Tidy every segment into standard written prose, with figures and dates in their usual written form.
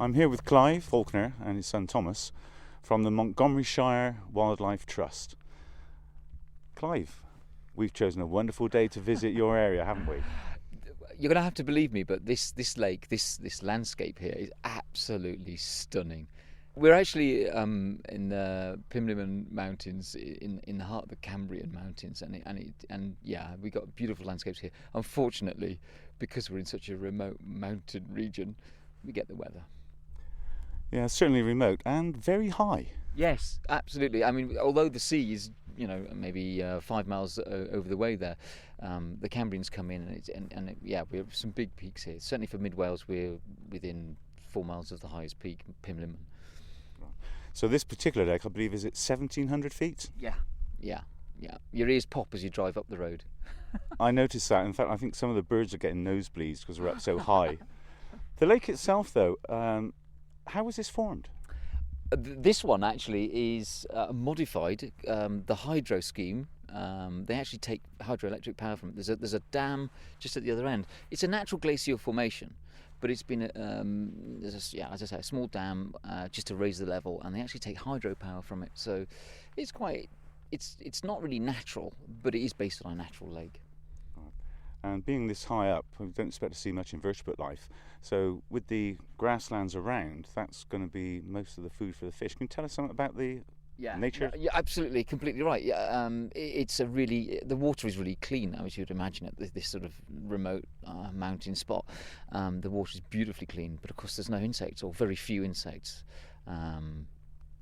I'm here with Clive Faulkner and his son Thomas from the Montgomeryshire Wildlife Trust. Clive, we've chosen a wonderful day to visit your area, haven't we? You're going to have to believe me, but this lake, this landscape here is absolutely stunning. We're actually in the Pimlimmon Mountains, in the heart of the Cambrian Mountains, and we got beautiful landscapes here. Unfortunately, because we're in such a remote mountain region, we get the weather. Yeah, certainly remote and very high. Yes, absolutely. I mean, although the sea is, maybe 5 miles over the way there, the Cambrians come in, and we have some big peaks here. Certainly for Mid Wales, we're within 4 miles of the highest peak, Pimlimmon. So this particular lake, I believe, is at 1,700 feet? Yeah. Your ears pop as you drive up the road. I noticed that. In fact, I think some of the birds are getting nosebleeds because we're up so high. The lake itself, though, how was this formed? This one actually is modified. The hydro scheme, they actually take hydroelectric power from it. There's a dam just at the other end. It's a natural glacial formation, but it's been as I say, a small dam just to raise the level, and they actually take hydropower from it. So it's not really natural, but it is based on a natural lake. And being this high up, we don't expect to see much invertebrate life. So with the grasslands around, that's going to be most of the food for the fish. Can you tell us something about the nature? Yeah, absolutely, completely right. Yeah, the water is really clean, as you'd imagine at this sort of remote mountain spot. The water is beautifully clean, but of course there's no insects, or very few insects.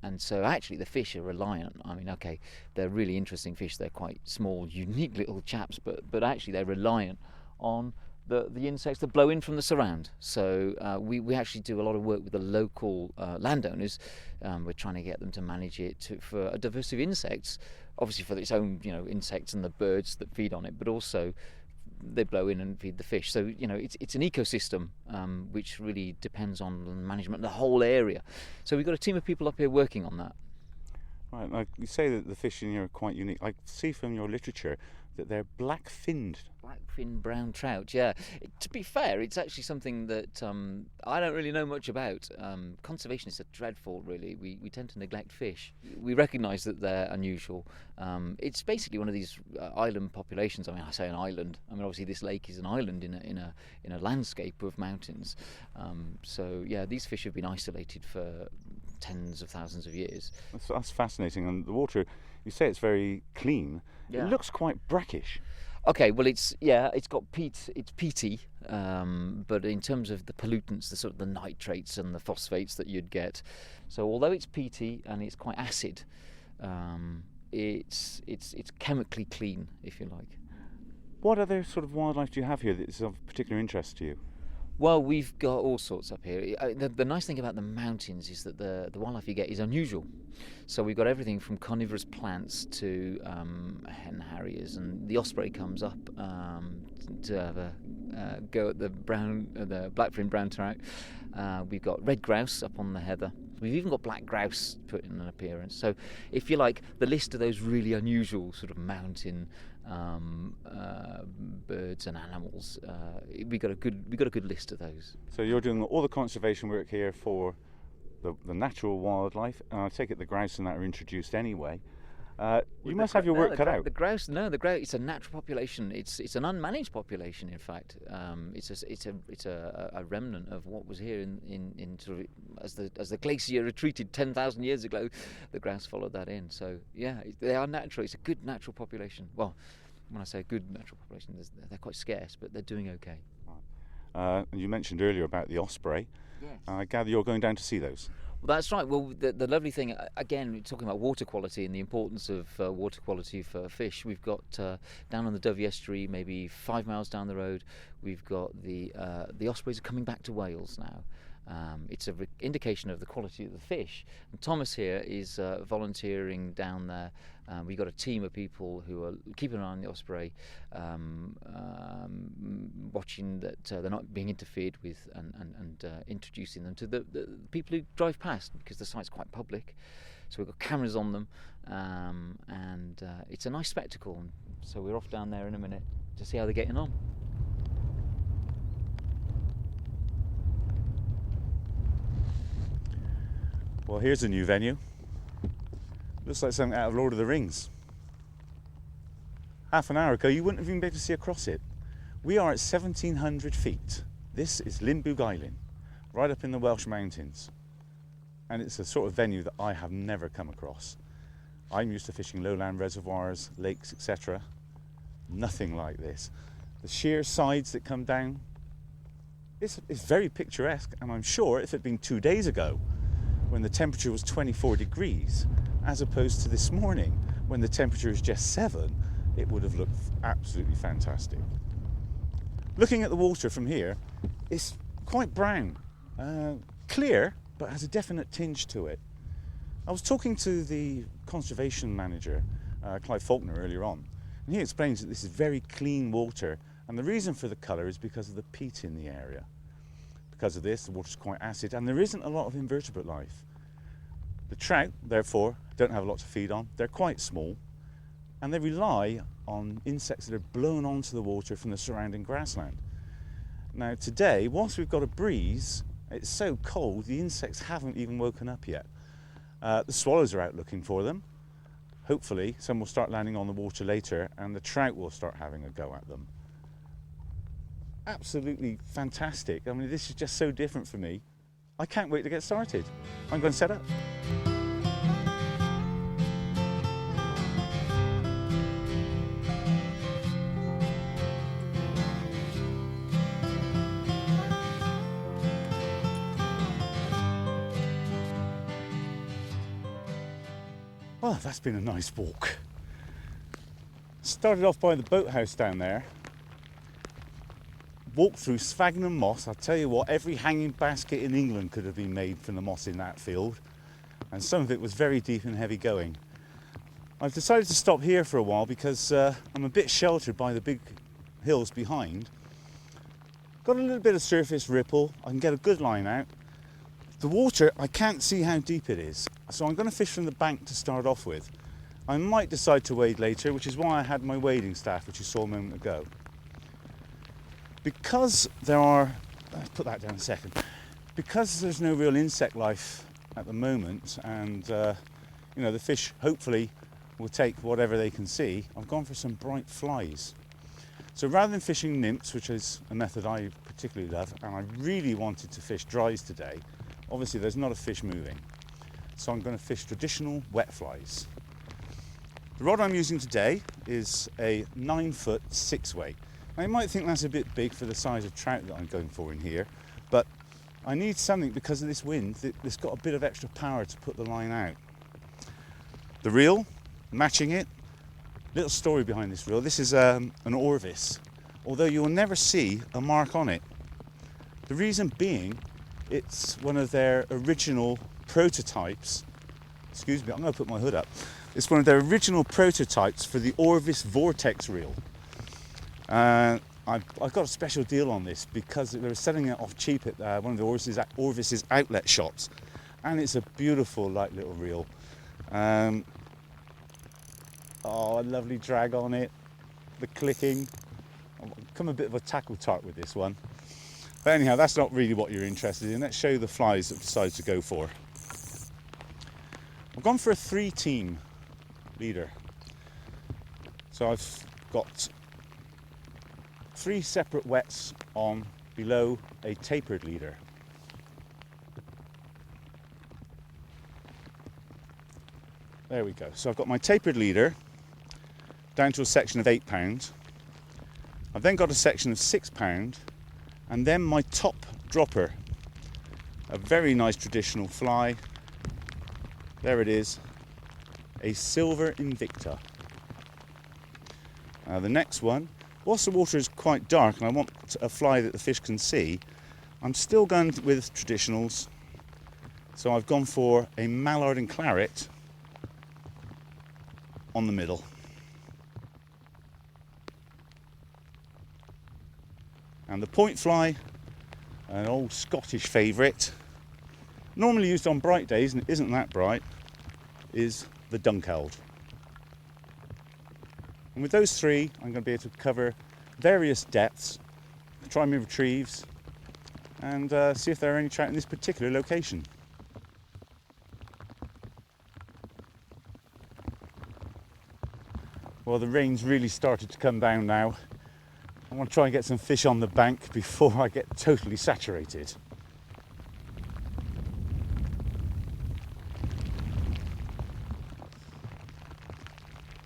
And so actually the fish are reliant. I mean, okay, they're really interesting fish. They're quite small, unique little chaps, but actually they're reliant on the insects that blow in from the surround. So we actually do a lot of work with the local landowners. We're trying to get them to manage it for a diversity of insects, obviously for its own, insects and the birds that feed on it, but also they blow in and feed the fish. So it's an ecosystem which really depends on the management of the whole area. So we've got a team of people up here working on that. Right, like you say that the fish in here are quite unique. I see from your literature that they're black-finned. Black-finned brown trout, yeah. To be fair, it's actually something that I don't really know much about. Conservationists are dreadful, really. We tend to neglect fish. We recognise that they're unusual. It's basically one of these island populations. I mean, I say an island. I mean, obviously this lake is an island in a landscape of mountains. So yeah, these fish have been isolated for tens of thousands of years. That's fascinating. And the water, you say it's very clean. Yeah. It looks quite brackish. Okay, well it's got peat, it's peaty, but in terms of the pollutants, the sort of the nitrates and the phosphates that you'd get, so although it's peaty and it's quite acid, it's chemically clean, if you like. What other sort of wildlife do you have here that is of particular interest to you? Well, we've got all sorts up here. The nice thing about the mountains is that the wildlife you get is unusual. So we've got everything from carnivorous plants to hen harriers, and the osprey comes up to have a go at the black-finned brown trout. We've got red grouse up on the heather. We've even got black grouse put in an appearance. So, if you like, the list of those really unusual sort of mountain birds and animals, we got a good list of those. So you're doing all the conservation work here for the natural wildlife, and I take it the grouse and that are introduced anyway. You must have your work cut out. The grouse, it's a natural population. It's an unmanaged population. In fact, it's a remnant of what was here in sort of as the glacier retreated 10,000 years ago. The grouse followed that in. So yeah, they are natural. It's a good natural population. Well, when I say a good natural population, they're quite scarce, but they're doing okay. You mentioned earlier about the osprey. Yes. I gather you're going down to see those. Well, that's right. Well, the lovely thing, again, we're talking about water quality and the importance of water quality for fish. We've got down on the Dovey Estuary, maybe 5 miles down the road, we've got the ospreys are coming back to Wales now. It's an indication of the quality of the fish. And Thomas here is volunteering down there. We've got a team of people who are keeping an eye on the osprey, watching that they're not being interfered with, and introducing them to the people who drive past, because the site's quite public. So we've got cameras on them, and it's a nice spectacle. So we're off down there in a minute to see how they're getting on. Well, here's a new venue. Looks like something out of Lord of the Rings. Half an hour ago, you wouldn't have even been able to see across it. We are at 1,700 feet. This is Llyn Bugeilyn, right up in the Welsh mountains. And it's a sort of venue that I have never come across. I'm used to fishing lowland reservoirs, lakes, etc. Nothing like this. The sheer sides that come down, it's very picturesque, and I'm sure if it had been 2 days ago, when the temperature was 24 degrees, as opposed to this morning, when the temperature is just 7, it would have looked absolutely fantastic. Looking at the water from here, it's quite brown, clear, but has a definite tinge to it. I was talking to the conservation manager, Clive Faulkner, earlier on, and he explains that this is very clean water, and the reason for the colour is because of the peat in the area. Because of this, the water's quite acid, and there isn't a lot of invertebrate life. The trout, therefore, don't have a lot to feed on. They're quite small, and they rely on insects that are blown onto the water from the surrounding grassland. Now today, whilst we've got a breeze, it's so cold the insects haven't even woken up yet. The swallows are out looking for them. Hopefully some will start landing on the water later and the trout will start having a go at them. Absolutely fantastic. I mean, this is just so different for me. I can't wait to get started. I'm going to set up. Well, that's been a nice walk. Started off by the boathouse down there. Walked through sphagnum moss. I'll tell you what, every hanging basket in England could have been made from the moss in that field. And some of it was very deep and heavy going. I've decided to stop here for a while because I'm a bit sheltered by the big hills behind. Got a little bit of surface ripple. I can get a good line out. The water, I can't see how deep it is, so I'm going to fish from the bank to start off with. I might decide to wade later, which is why I had my wading staff, which you saw a moment ago. Because there are, let's put that down a second, because there's no real insect life at the moment, and you know, the fish hopefully will take whatever they can see, I've gone for some bright flies. So rather than fishing nymphs, which is a method I particularly love, and I really wanted to fish dries today, obviously there's not a fish moving, so I'm going to fish traditional wet flies. The rod I'm using today is a 9-foot 6-weight. Now you might think that's a bit big for the size of trout that I'm going for in here, but I need something because of this wind that's got a bit of extra power to put the line out. The reel, matching it. Little story behind this reel. This is an Orvis, although you will never see a mark on it. The reason being, it's one of their original prototypes. Excuse me, I'm going to put my hood up. It's one of their original prototypes for the Orvis Vortex reel. I've got a special deal on this because they were selling it off cheap at one of the Orvis's outlet shops, and it's a beautiful light little reel. Oh, a lovely drag on it, the clicking. I've become a bit of a tackle tart with this one. But anyhow, that's not really what you're interested in. Let's show you the flies that I've decided to go for. I've gone for a 3-team leader. So I've got 3 separate wets on below a tapered leader. There we go. So I've got my tapered leader down to a section of 8 pounds. I've then got a section of 6 pound, and then my top dropper, a very nice traditional fly. There it is, a silver Invicta. The next one, whilst the water is quite dark and I want a fly that the fish can see, I'm still going with traditionals. So I've gone for a mallard and claret on the middle. And the point fly, an old Scottish favourite, normally used on bright days and it isn't that bright, is the Dunkeld. And with those 3, I'm going to be able to cover various depths, try my retrieves, and see if there are any trout in this particular location. Well, the rain's really started to come down now. I want to try and get some fish on the bank before I get totally saturated.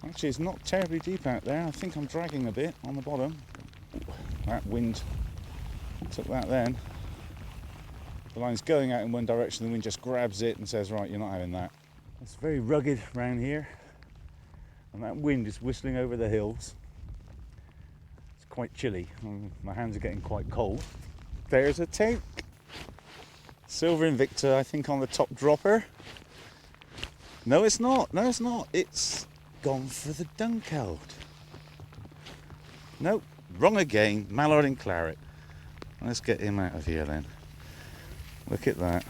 Actually, it's not terribly deep out there. I think I'm dragging a bit on the bottom. That wind took that then. The line's going out in one direction, the wind just grabs it and says, right, you're not having that. It's very rugged around here, and that wind is whistling over the hills. It's quite chilly. My hands are getting quite cold. There's a tank. Silver Invicta, I think, on the top dropper. No, it's not. No, it's not. It's gone for the Dunkeld. Nope, wrong again. Mallard and Claret. Let's get him out of here then. Look at that.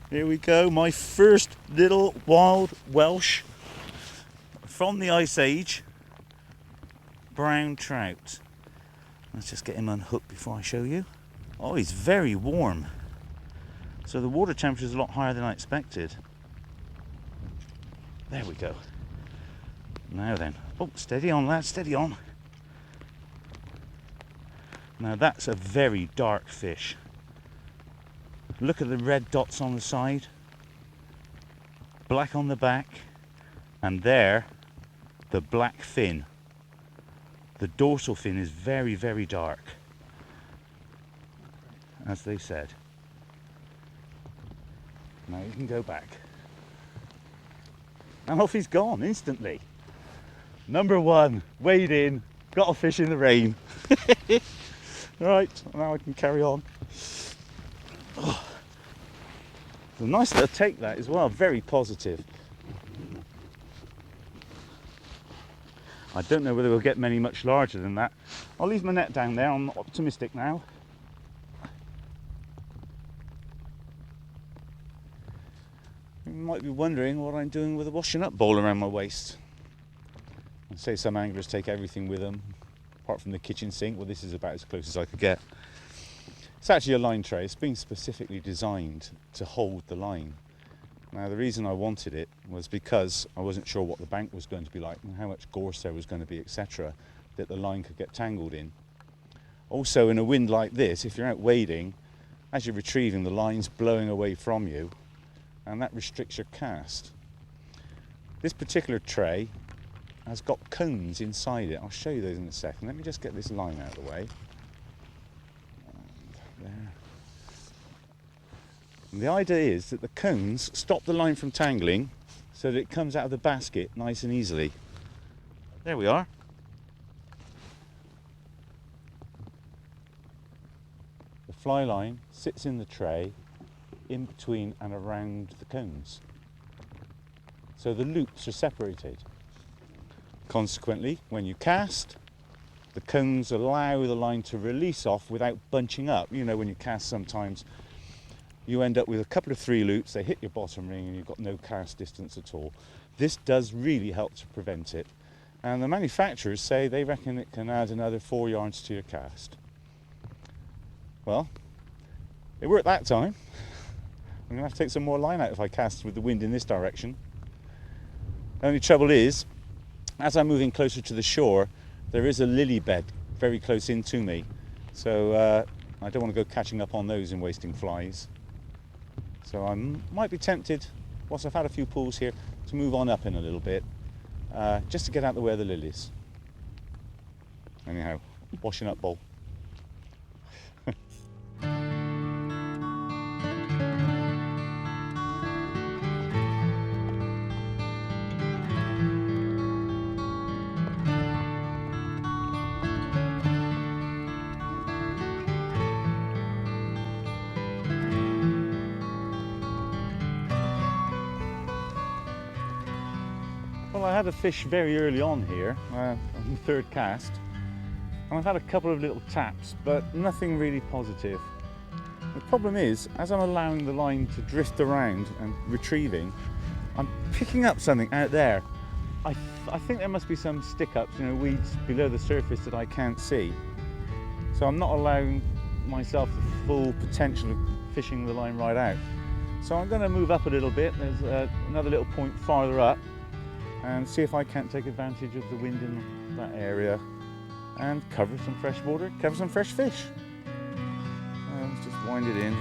Here we go, my first little wild Welsh from the Ice Age brown trout. Let's just get him unhooked before I show you. Oh, he's very warm. So the water temperature is a lot higher than I expected. There we go. Now then. Oh, steady on, lad, steady on. Now that's a very dark fish. Look at the red dots on the side, black on the back, and there, the black fin. The dorsal fin is very, very dark, as they said. Now you can go back. And off he's gone instantly. Number one, weighed in, got a fish in the rain. Right, now I can carry on. Oh. It's a nice little take that as well, very positive. I don't know whether we'll get many much larger than that. I'll leave my net down there, I'm not optimistic now. You might be wondering what I'm doing with a washing up bowl around my waist. I say some anglers take everything with them, apart from the kitchen sink. Well, this is about as close as I could get. It's actually a line tray. It's been specifically designed to hold the line. Now, the reason I wanted it was because I wasn't sure what the bank was going to be like and how much gorse there was going to be, etc., that the line could get tangled in. Also, in a wind like this, if you're out wading, as you're retrieving, the line's blowing away from you, and that restricts your cast. This particular tray has got cones inside it. I'll show you those in a second. Let me just get this line out of the way. There. And the idea is that the cones stop the line from tangling so that it comes out of the basket nice and easily. There we are. The fly line sits in the tray in between and around the cones. So the loops are separated. Consequently, when you cast, the cones allow the line to release off without bunching up. You know, when you cast sometimes you end up with a couple of 3 loops, they hit your bottom ring and you've got no cast distance at all. This does really help to prevent it. And the manufacturers say they reckon it can add another 4 yards to your cast. Well, it worked that time. I'm going to have to take some more line out if I cast with the wind in this direction. The only trouble is, as I'm moving closer to the shore, there is a lily bed very close in to me. So I don't want to go catching up on those and wasting flies. So I might be tempted, whilst I've had a few pulls here, to move on up in a little bit, just to get out the way of the lilies. Anyhow, washing up bowl. Well, I had a fish very early on here, on the third cast, and I've had a couple of little taps, but nothing really positive. The problem is, as I'm allowing the line to drift around and retrieving, I'm picking up something out there. I think there must be some stick-ups, you know, weeds below the surface that I can't see. So I'm not allowing myself the full potential of fishing the line right out. So I'm going to move up a little bit. There's another little point farther up and see if I can't take advantage of the wind in that area and cover some fresh water, cover some fresh fish. Let's just wind it in.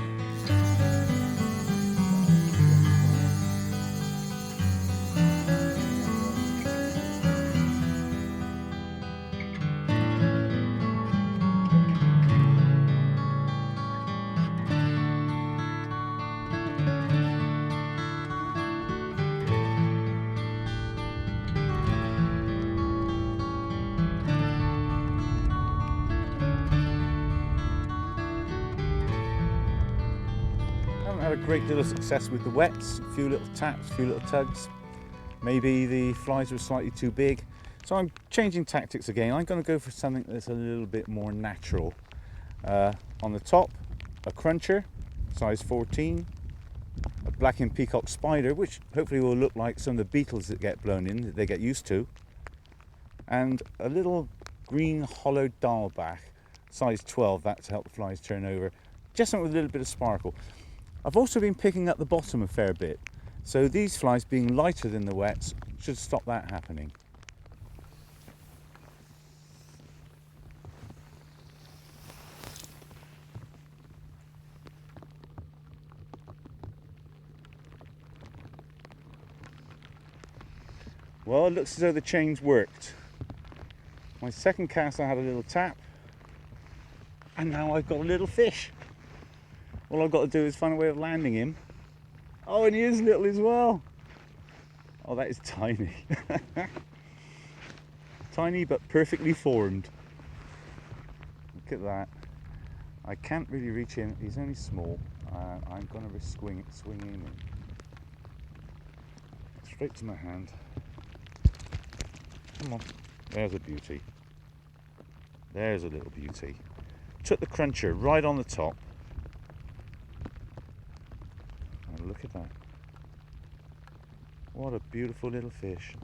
Had a great deal of success with the wets, a few little taps, a few little tugs. Maybe the flies were slightly too big. So I'm changing tactics again. I'm going to go for something that's a little bit more natural. On the top, a cruncher, size 14, a black and peacock spider, which hopefully will look like some of the beetles that get blown in, that they get used to, and a little green hollowed dialback, size 12, that to help the flies turn over. Just something with a little bit of sparkle. I've also been picking up the bottom a fair bit, so these flies being lighter than the wets should stop that happening. Well, it looks as though the chains worked. My second cast I had a little tap, and now I've got a little fish. All I've got to do is find a way of landing him. Oh, and he is little as well. Oh, that is tiny. Tiny but perfectly formed. Look at that. I can't really reach him. He's only small. I'm going to risk swinging him in. Straight to my hand. Come on. There's a beauty. There's a little beauty. Took the cruncher right on the top. And look at that. What a beautiful little fish.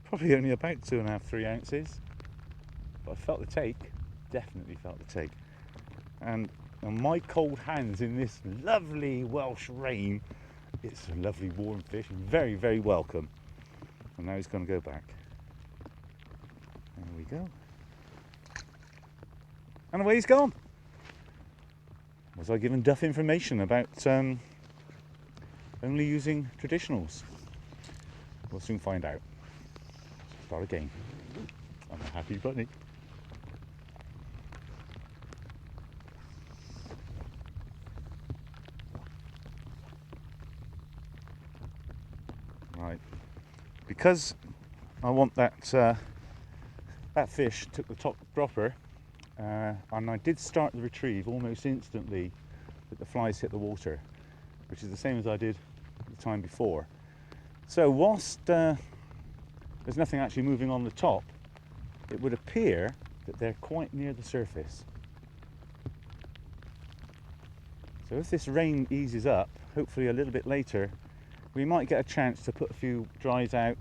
Probably only about 2.5, 3 ounces. But I felt the take. Definitely felt the take. And on my cold hands in this lovely Welsh rain, it's a lovely warm fish and very, very welcome. And now he's going to go back. There we go. And away he's gone. Was I given duff information about only using traditionals? We'll soon find out. Start again. I'm a happy bunny. Right. Because I want that that fish took the top dropper, and I did start the retrieve almost instantly that the flies hit the water, which is the same as I did the time before. So whilst there's nothing actually moving on the top, it would appear that they're quite near the surface. So if this rain eases up, hopefully a little bit later, we might get a chance to put a few dries out,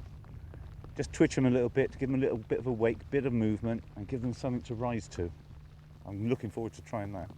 just twitch them a little bit, to give them a little bit of a wake, bit of movement, and give them something to rise to. I'm looking forward to trying that.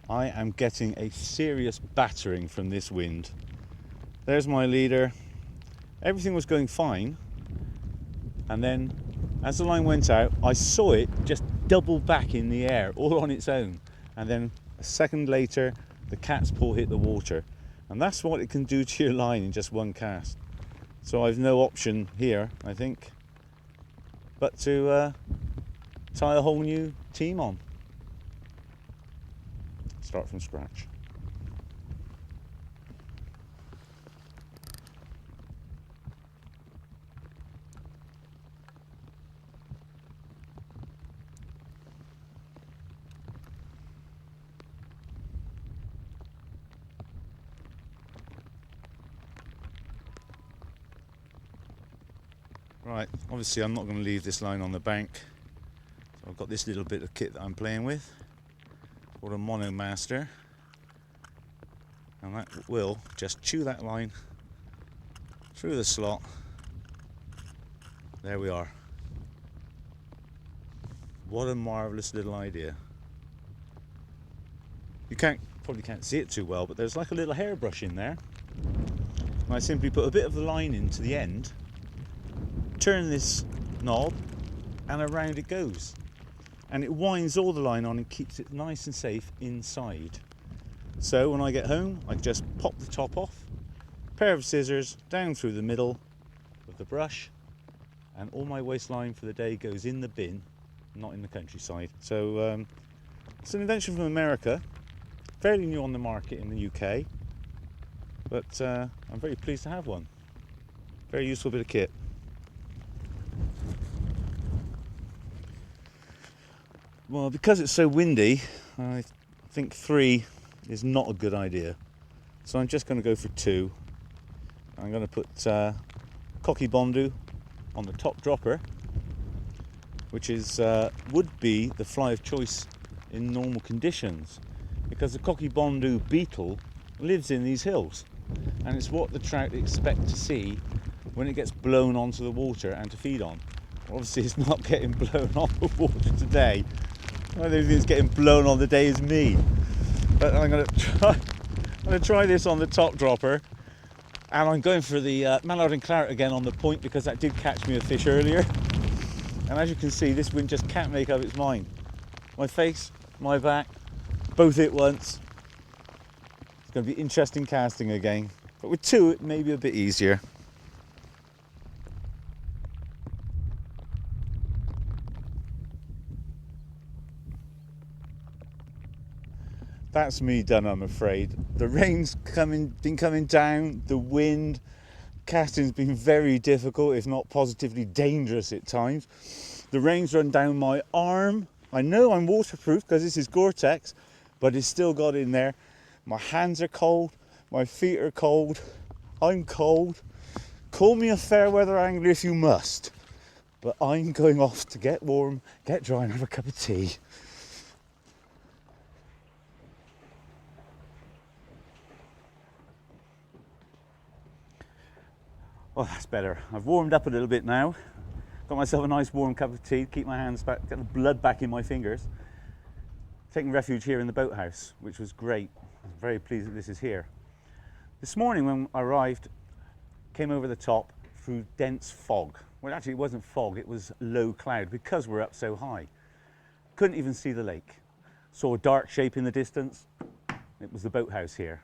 I am getting a serious battering from this wind. There's my leader. Everything was going fine, and then as the line went out, I saw it just double back in the air all on its own, and then a second later the cat's paw hit the water, and that's what it can do to your line in just one cast. So I've no option here, I think, but to tie a whole new team on. Start from scratch. Right, obviously I'm not going to leave this line on the bank. So I've got this little bit of kit that I'm playing with, called a Mono Master. And that will just chew that line through the slot. There we are. What a marvellous little idea. You probably can't see it too well, but there's like a little hairbrush in there. And I simply put a bit of the line into the end, turn this knob, and around it goes. And it winds all the line on and keeps it nice and safe inside. So when I get home, I just pop the top off, pair of scissors down through the middle with the brush, and all my waistline for the day goes in the bin, not in the countryside. So it's an invention from America, fairly new on the market in the UK, but I'm very pleased to have one. Very useful bit of kit. Well, because it's so windy, I think 3 is not a good idea. So I'm just going to go for 2. I'm going to put Cocky Bondu on the top dropper, which is would be the fly of choice in normal conditions, because the Cocky Bondu beetle lives in these hills, and it's what the trout expect to see when it gets blown onto the water and to feed on. Obviously it's not getting blown on the water today. I don't think it's getting blown on the day is me. But I'm going to try this on the top dropper, and I'm going for the mallard and claret again on the point, because that did catch me a fish earlier. And as you can see, this wind just can't make up its mind. My face, my back, both at once. It's going to be interesting casting again, but with 2 it may be a bit easier. That's me done, I'm afraid. The rain's been coming down, the wind, casting's been very difficult, if not positively dangerous at times. The rain's run down my arm. I know I'm waterproof because this is Gore-Tex, but it's still got in there. My hands are cold, my feet are cold, I'm cold. Call me a fair weather angler if you must, but I'm going off to get warm, get dry and have a cup of tea. Well, that's better. I've warmed up a little bit now. Got myself a nice warm cup of tea, keep my hands back, get the blood back in my fingers. Taking refuge here in the boathouse, which was great. I'm very pleased that this is here. This morning when I arrived, came over the top through dense fog. Well, actually it wasn't fog, it was low cloud, because we're up so high. Couldn't even see the lake. Saw a dark shape in the distance. It was the boathouse here.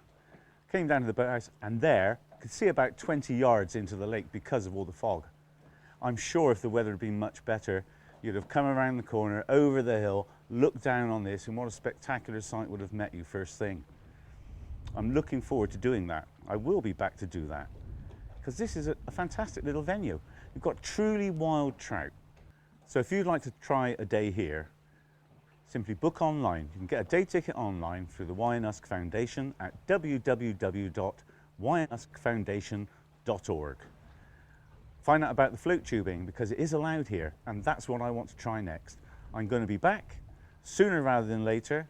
Came down to the boathouse, and there could see about 20 yards into the lake because of all the fog. I'm sure if the weather had been much better, you'd have come around the corner, over the hill, looked down on this, and what a spectacular sight would have met you first thing. I'm looking forward to doing that. I will be back to do that, because this is a fantastic little venue. You've got truly wild trout. So if you'd like to try a day here, simply book online. You can get a day ticket online through the Llyn Foundation at www.llynfoundation.org. Find out about the float tubing, because it is allowed here, and that's what I want to try next. I'm going to be back sooner rather than later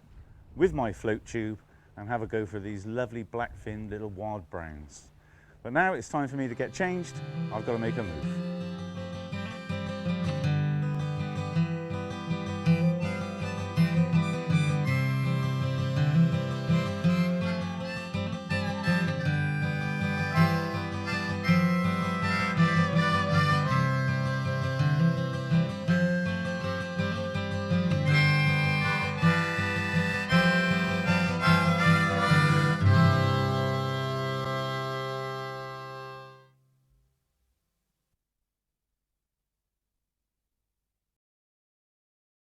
with my float tube and have a go for these lovely black-finned little wild browns. But now it's time for me to get changed. I've got to make a move.